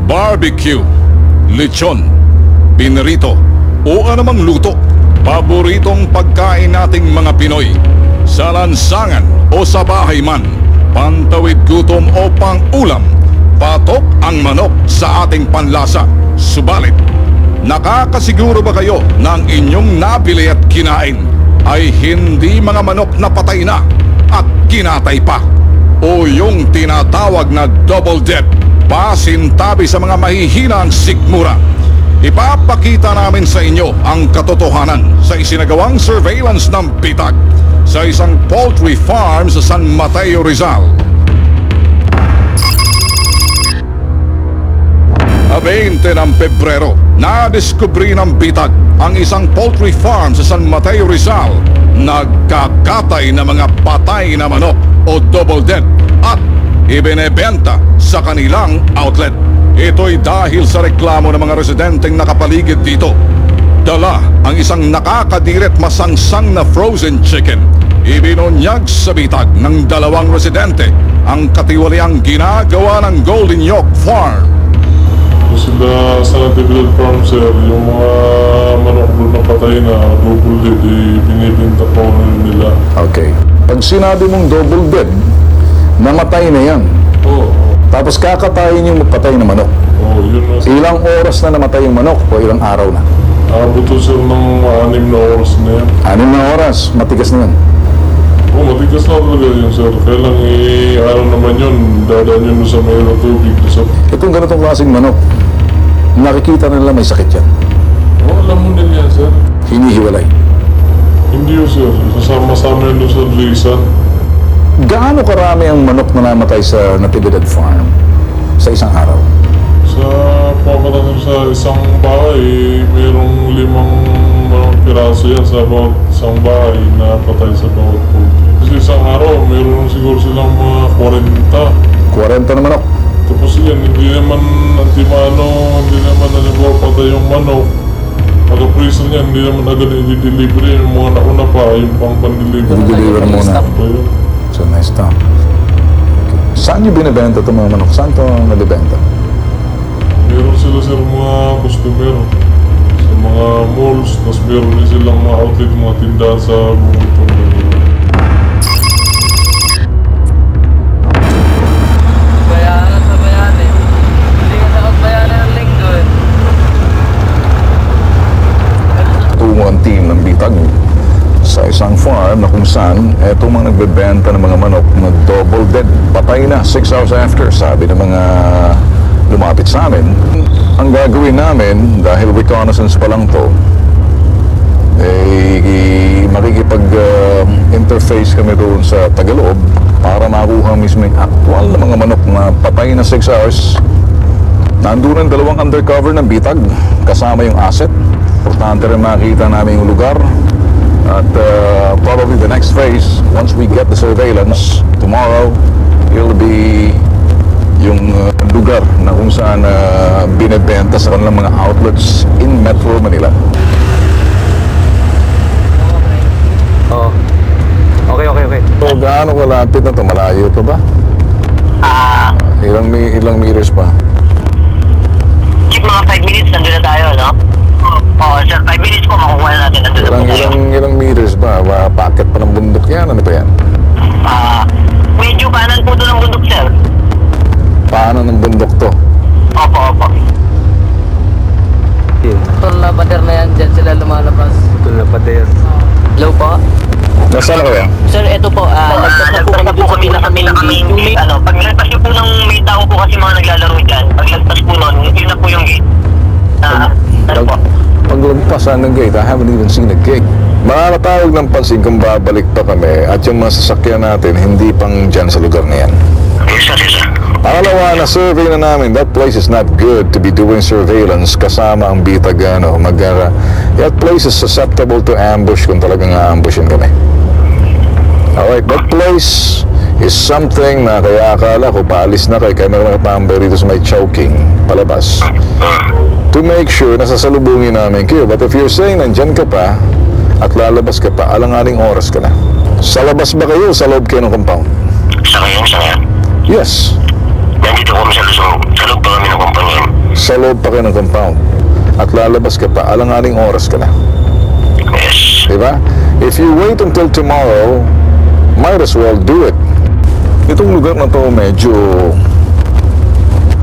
barbecue, lechon, pinrito o anumang luto. Paboritong pagkain nating mga Pinoy. Sa lansangan o sa bahay man, pantawid gutom o pang-ulam, patok ang manok sa ating panlasa. Subalit, nakakasiguro ba kayo na ang inyong nabili at kinain ay hindi mga manok na patay na at kinatay pa? O yung tinatawag na double dead, pasintabi sa mga mahihinang sikmura? Ipapakita namin sa inyo ang katotohanan sa isinagawang surveillance ng bitag sa isang poultry farm sa San Mateo, Rizal. 20 ng Pebrero, nadiskubre ng bitag ang isang poultry farm sa San Mateo, Rizal. Nagkakatay na mga patay na manok o double dead at ibinebenta sa kanilang outlet. Ito'y dahil sa reklamo ng mga residenteng nakapaligid dito. Dala ang isang nakakadiret masangsang na frozen chicken. Ibinunyag sa bitag ng 2 residente ang katiwaliang ginagawa ng Golden York Farm. Sila sa Natividad Farm, sir, yung mga manok doon na patay na double dead, binibinta po nila. Okay. Pag sinabi mong double dead, namatay na yan. Oo. Tapos kakatayin yung patay na manok. Oo, yun na. Ilang oras na namatay yung manok o ilang araw na? Buto sir ng 6 na oras na yan. 6 na oras, matigas na yan. Oo, matigas na talaga yun, sir. Kaya lang ano naman yun, dadaan yun sa mayroong tubig. Itong ganitong klaseng manok, nakikita na nila may sakit yan. Oo, alam mo din yan, sir. Hinihiwalay. Hindi yun, sir. Kasama-sama yun doon sa lisan. Gaano karami ang manok na namatay sa Natividad Farm sa isang araw? Sa pagkatapos sa isang bahay, mayroong 5 piraso yan sa bawat isang bahay na patay sa bawat poultry. Kasi isang araw, mayroon siguro silang mga 40. 40 na manok. Tapos yan, hindi naman hindi naman halimbawa patay yung manok. Pagka-prison yan, hindi naman agad i-deliver yung mga nauna pa, yung pang-pan-deliver. I-deliver muna. So, nice to. Okay. Saan nyo binibenta itong mga manok? Saan ito nabibenta? Meron sila mga customer sa mga malls, tapos meron din silang mga outlet, mga tindahan sa bukitong. Bayanan sa bayanin. Hindi ka sa bayanan ng linggo. Tungo ang team ng bitag sa isang farm na kung saan etong mga nagbebenta ng mga manok na double dead, patay na 6 hours after, sabi ng mga lumapit sa amin. Ang gagawin namin, dahil reconnaissance pa lang to, makikipag-interface kami doon sa Tagaloob para makuha mismo yung actual na mga manok na patay na 6 hours. Nandun ang 2 undercover ng bitag kasama yung asset. Importante rin makita namin yung lugar. At probably the next phase, once we get the surveillance, tomorrow, it'll be yung lugar na kung saan binibenta sa kanilang mga outlets in Metro Manila. Oo. Okay. So, gaano kalapit na ito? Malayo pa ba? Ilang meters pa? Keep mga 5 minutes, nandun na tayo, no? Oo, sir, 5 minutes po, makukuha na natin. Nandun na po tayo. Ilang meters ba? Packet pa ng bundok yan? Ano pa yan? Medyo kanan po doon ang bundok, sir. Paano ng bundok to? Opo. Tol na pader na yan, dyan sila lumalabas. Tol na pader. Hello po? Nasaan ka yan? Sir, eto po, nagtas na po kami na kami pag nagtas nyo po ng may tao po kasi mga naglalaro dyan, pag nagtas po nun, yun na po yung gate. Ano po? Paglagpas ng gate, I haven't even seen a gate. Makakatawag ng pansin kung babalik pa kami at yung mga sasakyan natin hindi pang dyan sa lugar na yan. Yes, sir. Pangalawa, na-survey na namin, that place is not good to be doing surveillance kasama ang bitag, that place is susceptible to ambush kung talagang a-ambushin kami. Alright, that place is something na kaya akala ko paalis na kayo may tambay rito sa may choking palabas to make sure na sasalubungin namin kayo. But if you're saying nandyan ka pa at lalabas ka pa, alang-aling oras ka na. Sa labas ba kayo, sa loob kayo ng compound? Sa ngayon. Yes. Nandito kami sa loob pa kami ng kumpanya. nasa loob pa kayo ng compound at lalabas ka pa, alanganing oras ka na. Diba? If you wait until tomorrow, might as well do it. Itong lugar na to medyo,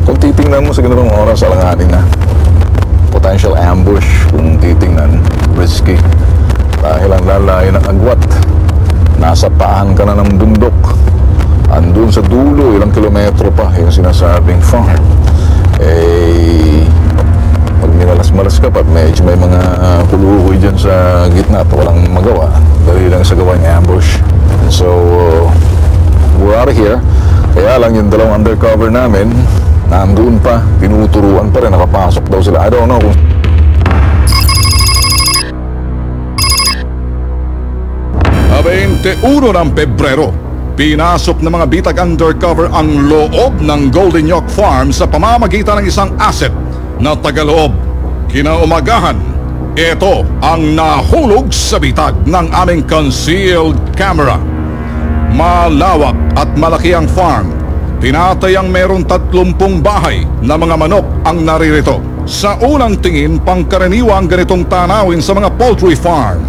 kung titingnan mo sa ganitong oras, alanganin na. Potential ambush, kung titingnan, risky. Dahil ang lalayo ng agwat, nasa paan ka na ng bundok. Andun sa dulo, ilang kilometro pa yung sinasabing farm. Pag minalas-malas ka pa, medyo may mga kulukoy dyan sa gitna at walang magawa. Dali lang sa gawang ambush. So, we're out of here. Kaya lang yung dalawang undercover namin, nandun pa, tinuturuan pa rin, nakapasok daw sila. I don't know kung... 21 ng Pebrero, pinasok ng mga bitag undercover ang loob ng Golden York Farm sa pamamagitan ng isang asset na tagaloob. Kinaumagahan, ito ang nahulog sa bitag ng aming concealed camera. Malawak at malaki ang farm. Tinatayang meron 30 bahay na mga manok ang naririto. Sa unang tingin, pangkaraniwang ganitong tanawin sa mga poultry farm.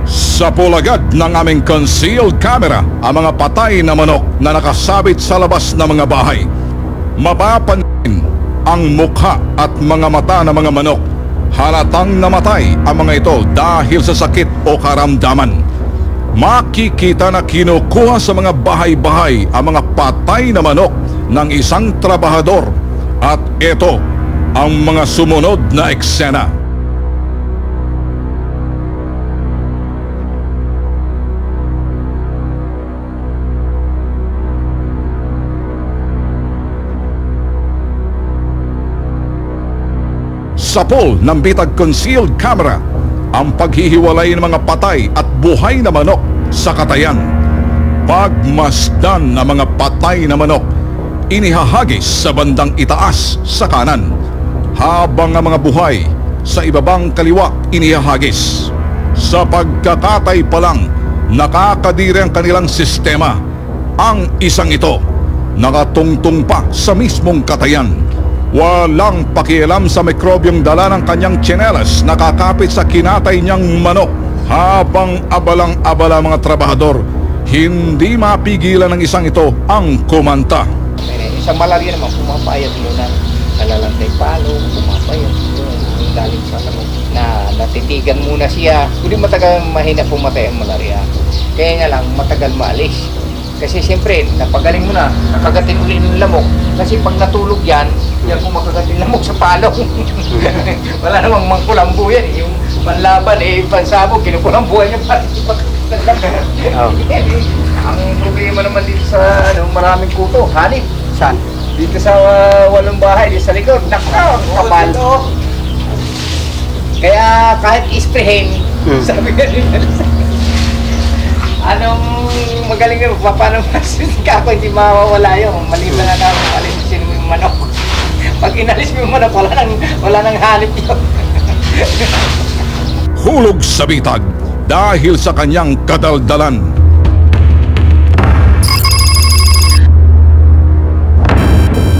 Sa pulagad ng aming concealed camera ang mga patay na manok na nakasabit sa labas ng mga bahay. Mapapansin ang mukha at mga mata ng mga manok. Halatang namatay ang mga ito dahil sa sakit o karamdaman. Makikita na kinukuha sa mga bahay-bahay ang mga patay na manok ng isang trabahador. At ito ang mga sumunod na eksena. Sa pool ng bitag concealed camera ang paghihiwalay ng mga patay at buhay na manok sa katayan. Pagmasdan ng mga patay na manok, inihahagis sa bandang itaas sa kanan, habang ang mga buhay sa ibabang kaliwa inihahagis. Sa pagkakatay pa lang, nakakadiri ang kanilang sistema. Ang isang ito nakatungtong pa sa mismong katayan. Walang pakialam sa mikrobyong dala ng kanyang tsinelas, nakakapit sa kinatay niyang manok. Habang abalang-abala mga trabahador, hindi mapigilan ng isang ito ang kumanta. Sa malaria naman, pumapayat muna. Nalalantay palo, pumapayat. Yung galing sa lamok na natitigan muna siya. Hindi matagal mahina pumatay ang malaria. Kaya nga lang, matagal maalis. Kasi siyempre, napagaling mo na, nakagatin uli ng lamok. Kasi pag natulog yan, yan kung makagatin lamok sa palo. Wala namang mangkulambo yan. Yung panlaban, pansabog, kinukulambo niya para ipagkagatin lamok. Ang problema naman dito sa maraming kuto, hanip. Saan? Dito sa walong bahay, dito sa likod, nakaw, kapal. Kaya kahit isprehin, sabi nga nila, anong magaling nga, paano masin ka ako, hindi mawawala yun. Mali na nga namin, alisin mo yung manok. Pag inalis mo yung manok, wala nang hanip yun. Hulog sa bitag dahil sa kanyang kadaldalan.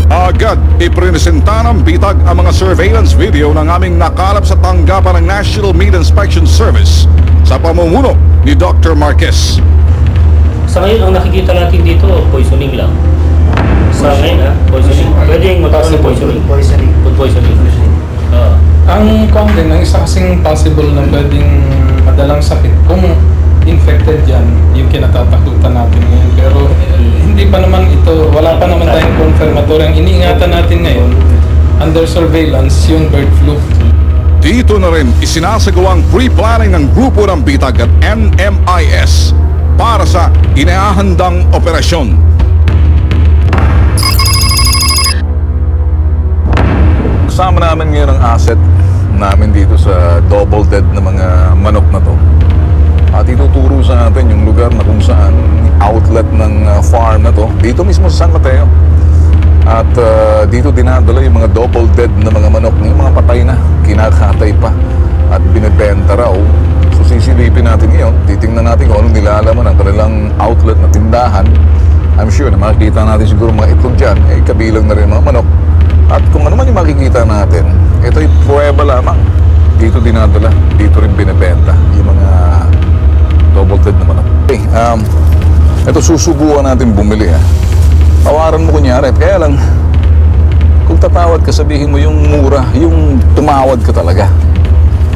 Agad ipresenta ng bitag ang mga surveillance video ng aming nakalap sa tanggapan ng National Meat Inspection Service sa pamumuno ni Dr. Marquez. Sa ngayon, ang nakikita natin dito, poisoning lang. Sa ngayon, poisoning. Pwedeng magkaroon ng poisoning. Food poisoning. Ang din, ang isa kasing possible na pwedeng madalang sakit kung infected yan, yung kinatatakutan natin ngayon. Pero hindi pa naman ito, wala pa naman tayong confirmatory. Ang iniingatan natin ngayon, under surveillance, yung bird flu. Dito na rin isinasagawang pre-planning ng grupo ng bitag at NMIS para sa inahandang operasyon. Kasama namin ngayon ang asset namin dito sa double dead na mga manok na to. At ituturo sa atin yung lugar na kung saan outlet ng farm na to. Dito mismo sa San Mateo. At dito dinadala yung mga double dead na mga manok, yung mga patay na, kinakatay pa at binibenta raw. So sisilipin natin ngayon, titingnan natin kung anong nilalaman ng kanilang outlet na tindahan. I'm sure na makikita natin siguro mga itlog dyan, kabilang na rin mga manok. At kung ano man yung makikita natin, ito'y pruweba lamang. Dito dinadala, dito rin binibenta yung mga double-dead na manok. Okay, ito susubukan natin bumili ha. Tawaran mo kunyari, kaya lang, kung tatawad ka, sabihin mo yung mura, yung tumawad ka talaga.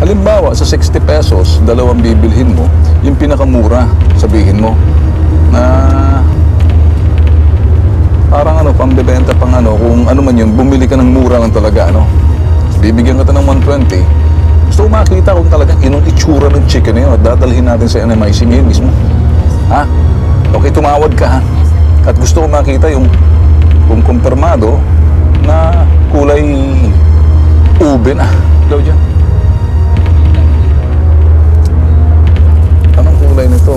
Halimbawa, sa 60 pesos, dalawang bibilhin mo, yung pinakamura, sabihin mo, na parang pambebenta pang kung ano man yun, bumili ka ng mura lang talaga, bibigyan ka ng 120. Gusto ko makita kung talagang inong itsura ng chicken na yun at dadalhin natin sa NMIC ngayon mismo. Ha? Okay, tumawad ka ha. At gusto ko makita yung kung kumpirmado na kulay ube na. Hello dyan. Anong kulay nito?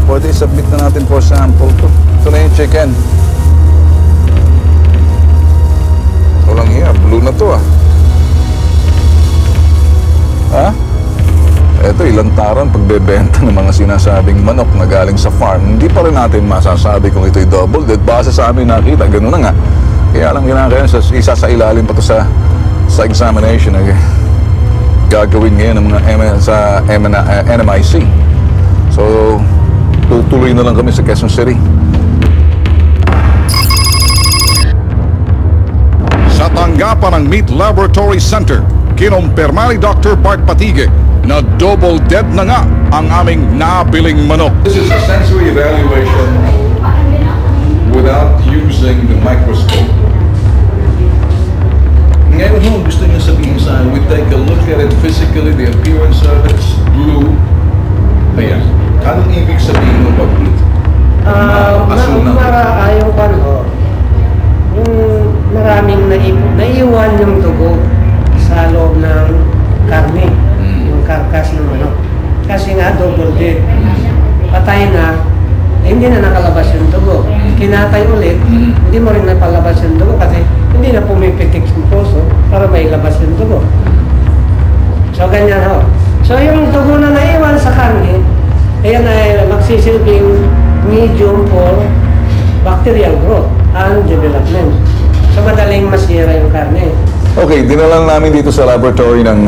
Pwede submit na natin for sample to. Ito na yung chicken. Walang hiya, blue na to Ha? Ito, ilantaran pagbebenta ng mga sinasabing manok na galing sa farm. Hindi pa rin natin masasabi kung ito'y double dead. Base sa amin nakita, gano'n na nga. Kaya lang ginagawa isa sa ilalim pa to sa examination na gagawin ngayon ng mga sa NMIC. So, tutuloy na lang kami sa Quezon City. Sa tanggapan ng Meat Laboratory Center, kinumpirma ni Dr. Bart Patigue na double dead na nga ang aming nabiling manok. This is a sensory evaluation without using the microscope. Ngayon gusto niyo sabihin sa akin, we take a look at it physically, the appearance of it's blue. Ayan. Anong ibig sabihin mo pag blue? Ayaw pa yung maraming naiwan yung dugo sa loob ng karne, yung karkas ng manok. Kasi nga double dead. Patay na, hindi na nakalabas yung dugo. Kinatay ulit, hindi mo rin napalabas yung dugo kasi hindi na pumipitik yung puso para mailabas yung dugo. So ganyan ho. So yung dugo na naiwan sa karne, ayan ay magsisilbing medium for bacterial growth and development. So madaling masira yung karne. Okay, dinala namin dito sa laboratory ng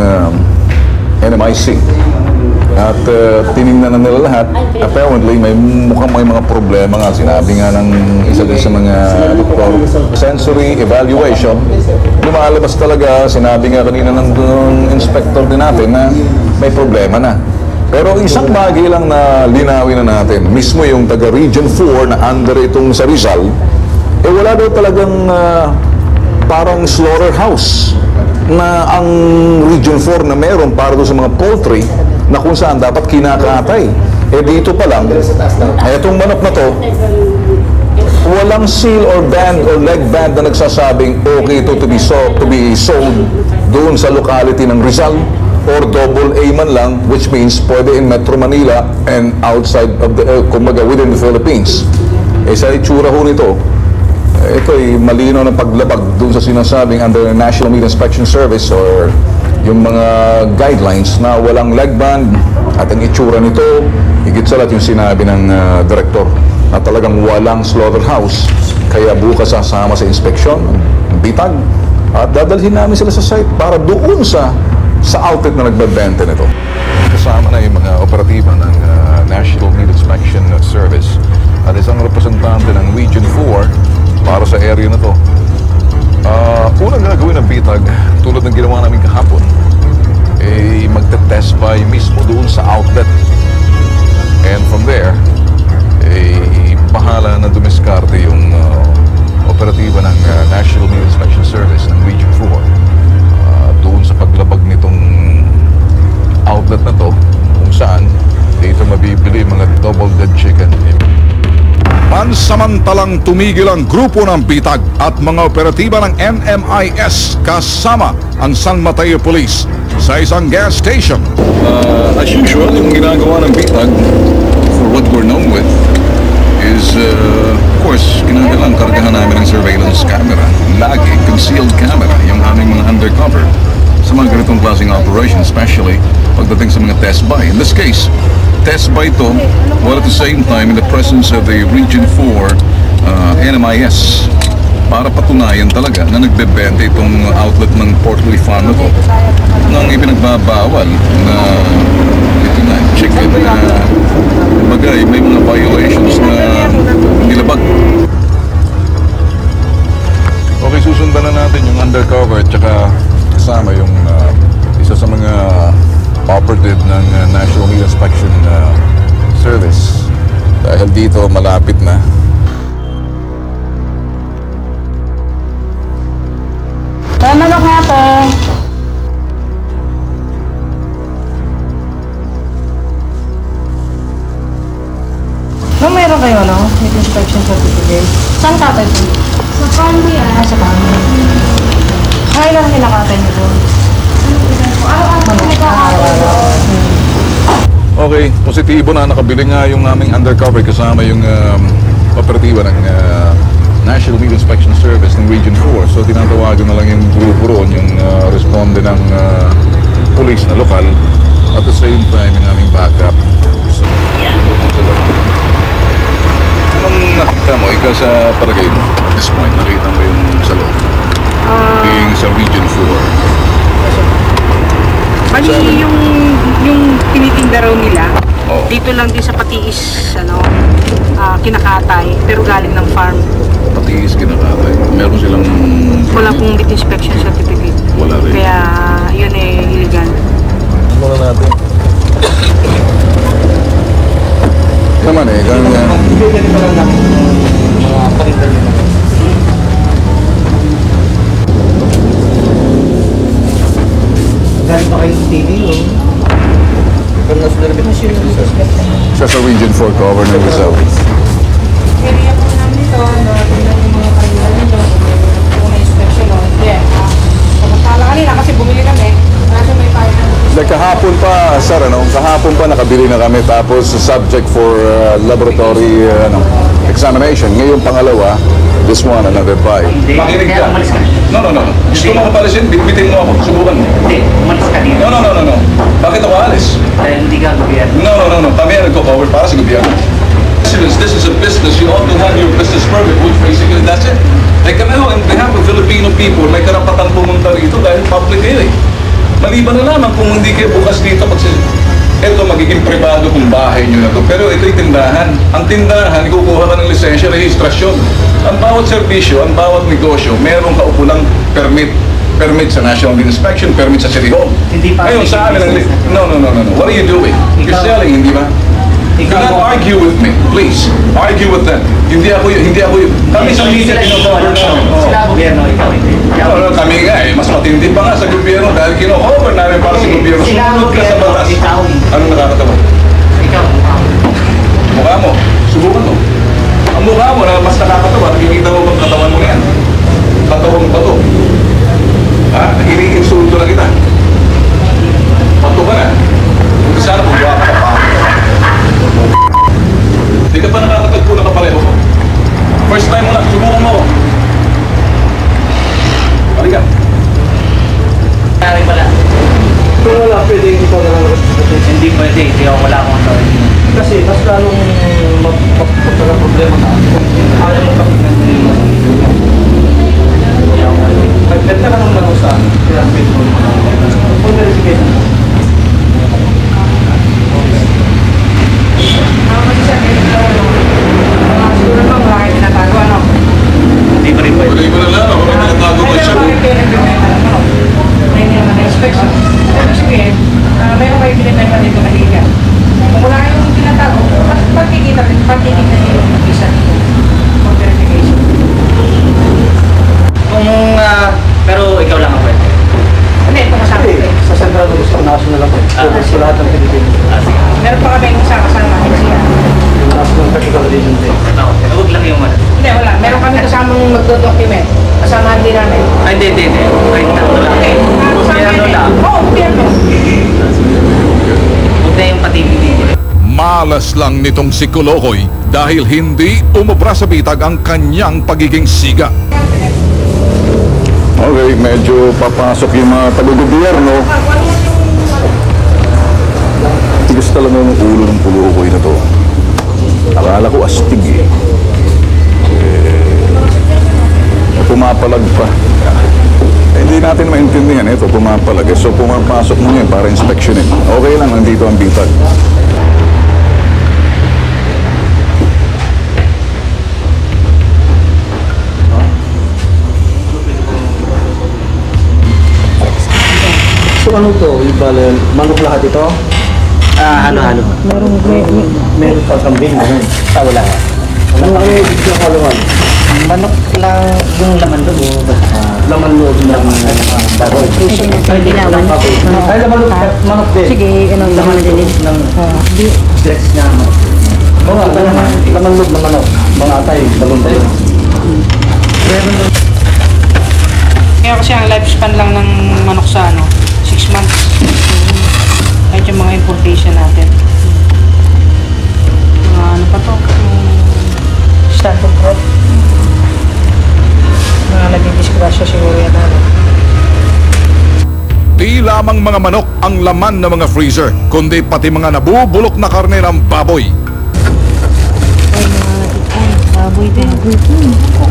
NMIC. At tinignan na nila lahat. Apparently, mukhang may mga problema nga. Sinabi nga ng isa din sa mga sensory evaluation. Lumalabas talaga, sinabi nga kanina ng inspector din natin na may problema na. Pero isang bagay lang na linawin na natin, mismo yung taga Region 4 na under itong sa Rizal, wala daw talagang parang slaughterhouse na ang Region 4 na meron para doon sa mga poultry na kung saan dapat kinakatay. Dito pa lang, itong manok na to, walang seal or band or leg band na nagsasabing okay ito to be sold doon sa locality ng Rizal or double A man lang, which means pwede in Metro Manila and outside of the, kumbaga within the Philippines. Sa itsura ho nito, ito'y malino ng paglabag doon sa sinasabing under National Meat Inspection Service or yung mga guidelines na walang leg band at ang itsura nito, higit sa lahat yung sinabi ng direktor na talagang walang slaughterhouse. Kaya bukas sasama sa inspeksyon ng bitag at dadalhin namin sila sa site para doon sa outlet na nagbebenta nito. Kasama na yung mga operatiba ng National Meat Inspection Service at isang representante ng Region 4 para sa area na to. Unang gagawin ng bitag, tulad ng ginawa namin kahapon, magte-test by mismo doon sa outlet. And from there, bahala na dumiskarte yung operatiba ng National Meat Inspection Service ng Region 4 doon sa paglabag nitong outlet na to kung saan dito mabibili mga double dead chicken. Pansamantalang tumigil ang grupo ng bitag at mga operatiba ng NMIS kasama ang San Mateo Police sa isang gas station. As usual, yung ginagawa ng bitag, for what we're known with, is, of course, kinagalang kargahan namin ng surveillance camera. Lagi, concealed camera, yung aming mga undercover sa mga ganitong klaseng operation, especially pagdating sa mga test buy. In this case, test buy ito, while at the same time in the presence of the Region 4 NMIS para patunayan talaga na nagbebenta itong outlet ng Portly Farm na to nang ipinagbabawal na ito na chicken na bagay may mga violations na nilabag. Okay, susundan na natin yung undercover at saka kasama yung isa sa mga operative ng National Meat Inspection Service dahil dito malapit na. Manok nga po. No, meron kayo, no? Meat inspection certificate. Saan katay po? Sa family, sa family. Kaya lang kinakatay niyo po? Okay, positibo na nakabili nga yung aming undercover kasama yung operatiba ng National Meat Inspection Service ng Region 4. So tinatawagan na lang yung grupo roon, yung responde ng police na lokal. At the same time, yung aming backup. So, anong nakita mo? Ikaw sa palagay mo? At this point, nakita mo yung sa loob? Being sa Region 4. Bali, yung tinitinda raw nila, dito lang din sa Patiis, kinakatay, pero galing ng farm. Patiis kinakatay. Meron silang... Wala pong meat inspection certificate. Wala rin. Kaya yun illegal. Muna natin. Naman Bibigyan pa lang namin mga palitan nila. Galing pa kayo sa TV, no? Pero nasunod na siya siya sa Region 4 cover ng Rizal. Area po namin ito, tingnan yung mga kailan nito, kung may inspection o hindi. Pagkakala kanina kasi bumili kami, kasi may file. Like kahapon pa, sir, kahapon pa nakabili na kami tapos subject for laboratory examination. Ngayon pangalawa, this one, another buy. Makinig ka. No. Gusto mo kapalisin, bitbitin mo ako. Subukan mo. Hindi, umalis ka dito. No. Bakit ako alis? Dahil hindi ka gobyerno. No. Kami ang nagko-cover para sa gobyerno. This is a business. You ought to have your business permit, which basically that's it. Like kami ho, on behalf of Filipino people, may karapatan pumunta rito dahil public area. Maliban na naman kung hindi kayo bukas dito pag ito magiging privado kung bahay nyo na to. Pero ito'y tindahan. Ang tindahan, kukuha ka ng lisensya, rehistrasyon. Ang bawat serbisyo, ang bawat negosyo, meron ka upulang permit sa National Meat Inspection, permit sa City Hall. Hindi pa. Ngayon sa amin, no. What are you doing? You're selling, hindi ba? Do not argue with me, please. Argue with them. Hindi ako yun. Kami sa media, kino-cover namin. Sila gobyerno, ikaw hindi. No, kami nga mas matindi pa nga sa gobyerno dahil kino-cover namin para sa gobyerno. Sumunod ka sa batas. Anong nakakatawa? Ikaw, Mukha mo. Subukan mo. Ang mukha mo na mas nakakatawa, nakikita mo bang katawan mo yan? Katawang bato. Iniinsulto na kita. Bato ka na. Sana kung wala ka pa. Hindi ka pa nakakatagpo na kapareho mo. First time mo lang, subukan mo. Halika. Kaya pala. Kung wala, pwede ikaw na lang. Hindi pwede, hindi ako wala akong authority. Kasi mas lalong magpapagpapag problema na ako. Ayaw mo kapit na nila. Pagkanta ka nung nagusahan, kaya pwede mo. Kung verification. Siguro naman wala kayo tinatago, ano? Hindi pa rin pwede. Pwede mo na lang ako may tinatago ba siya? May naman na inspection. Pero sige, meron kayo pinatay dito na liga. Kung wala kayong tinatago, pagkikita niyo yung isa dito. For verification. Pero ikaw lang ang pwede. Hindi, ito kasama ko. Sa Central Gusto National ako. Sa lahat ng Pilipinas. Sige. Meron pa kami yung kasama siya. National Technical Agency. Huwag lang yung ano. Hindi, wala. Meron kami kasamang magdodocument. Kasamahan din namin. Ay, hindi. Right na. Gobyerno lang. Oo, gobyerno. Huwag na yung patibili. Malas lang nitong si Kulokoy dahil hindi umubra sa bitag ang kanyang pagiging siga. Okay, medyo papasok yung mga taga-gobyerno. Tigas talaga yung ulo ng Kulokoy na to. Akala ko astig eh. pumapalag pa. Hindi natin maintindihan ito, pumapalag. So pumapasok mo yan para inspeksyonin. Okay lang, nandito ang bitag. So ano to? Ibal, manok lahat ito? Halo-halo. Meron pa kambing. Wala. Ano yung nakaluhan? Manok lang yung laman loob. Laman loob ng baboy. Ay, manok din. Sige, anong laman din ng breast niya. Laman loob ng manok. Mga atay, balon tayo. Kaya kasi ang lifespan lang ng manok sa 6 months. Kahit yung mga importation natin. Ano pa to? Standard crop. Nagdidisgrasya siguro yan namin. Di lamang mga manok ang laman ng mga freezer, kundi pati mga nabubulok na karne ng baboy. Baboy din.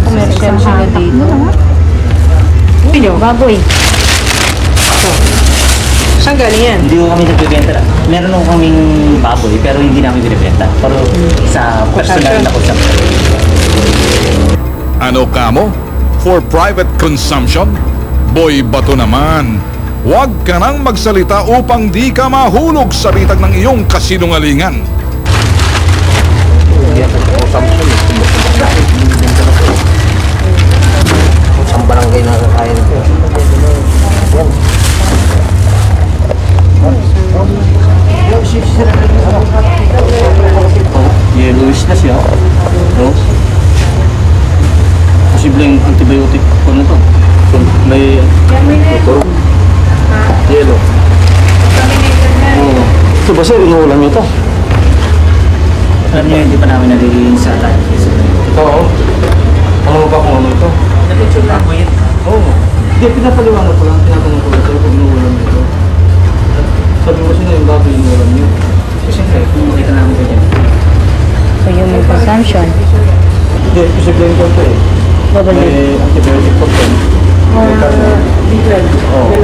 Commercial sila dito. Pino? Baboy. Saan galing yan? Hindi ko kami nagbibenta. Meron ko kaming baboy pero hindi namin binibenta. Pero sa personal na consumption. Ano kamo? For private consumption? Boy, bato naman. Huwag ka nang magsalita upang di ka mahulog sa bitag ng iyong kasinungalingan. Isang barangay na kaya nito. Yellowish na siya. No? Posibleng antibiotic ko na to. May ito. Yellow. Ito ba sir, inuulam nyo to? Alam nyo, hindi pa namin nalilinis sa tayo. Oo. Ano ba kung ano ito? Nalitsura ko yun? Oo. Hindi, pinapaliwanag ko lang. Tinatanong ko lang sir kung inuulam nyo ito. Sabi ko kasi na yung baboy inuulam nyo. Kasi kung makita namin ganyan. So human consumption? Hindi, posibleng ko ito eh. May antibiotic po ito. B12. Oo.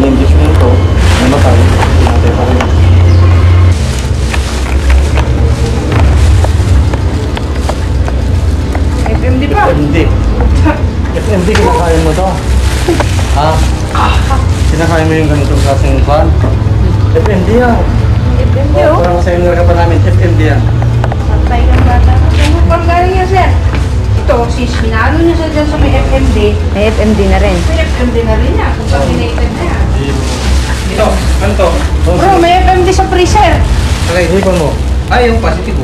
May injection ito. May matay. Pinatay pa rin. FMD pa? FMD. FMD, kinakain mo to. Ha? Kinakain mo yung ganitong klaseng fan? FMD yan. FMD oh? Parang sa inyo ka pa namin, FMD yan. Patay ng bata. Saan pang galing yan sir? Ito, sis, minalo niya siya dyan sa may FMD. May FMD na rin. May FMD na rin yan. Kung combinated na yan. Ito, ano to? Bro, may FMD sa freezer. Okay, hipan mo. Ay, yung positibo.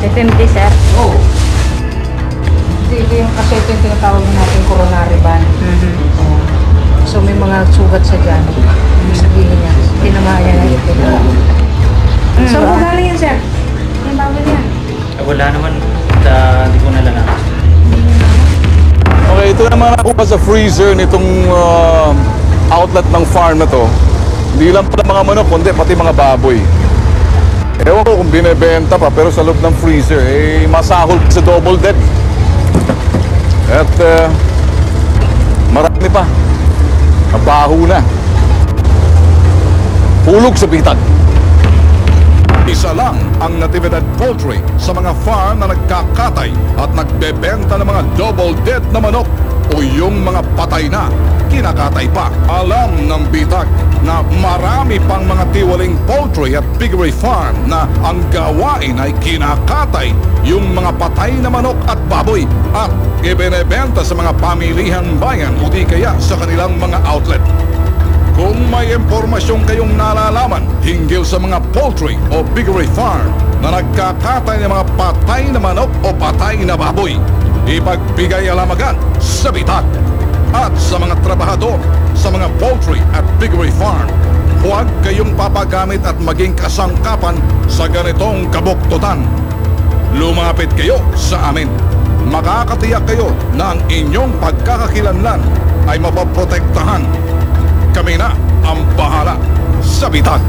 FMD sir? Oo. Ito yung kasi ito yung tinatawag natin coronary band. So may mga sugat sa dyan. Ibig sabihin niya, tinamaan niya na ito. Saan po galing yan sir? Yung bawal yan? Wala naman. Hindi ko nalalaman. Okay, ito naman ako sa freezer nitong outlet ng farm na to. Hindi lang pala mga manok, kundi pati mga baboy. Ewan ko kung binebenta pa, pero sa loob ng freezer, masahol sa double deck. At marami pa. Mabaho na. Hulog sa bitag. Isa lang ang Natividad Poultry sa mga farm na nagkakatay at nagbebenta ng mga double dead na manok o yung mga patay na, kinakatay pa. Alam ng bitag na marami pang mga tiwaling poultry at piggery farm na ang gawain ay kinakatay yung mga patay na manok at baboy at ibinebenta sa mga pamilihan bayan o di kaya sa kanilang mga outlet. Kung may impormasyon kayong nalalaman hinggil sa mga poultry o piggery farm na nagkakatay ng mga patay na manok o patay na baboy, ipagbigay alam agad sa bitag. At sa mga trabahador sa mga poultry at piggery farm, huwag kayong papagamit at maging kasangkapan sa ganitong kabuktutan. Lumapit kayo sa amin. Makakatiyak kayo na ang inyong pagkakakilanlan ay mapaprotektahan. Kami na ang bahala sa bitag.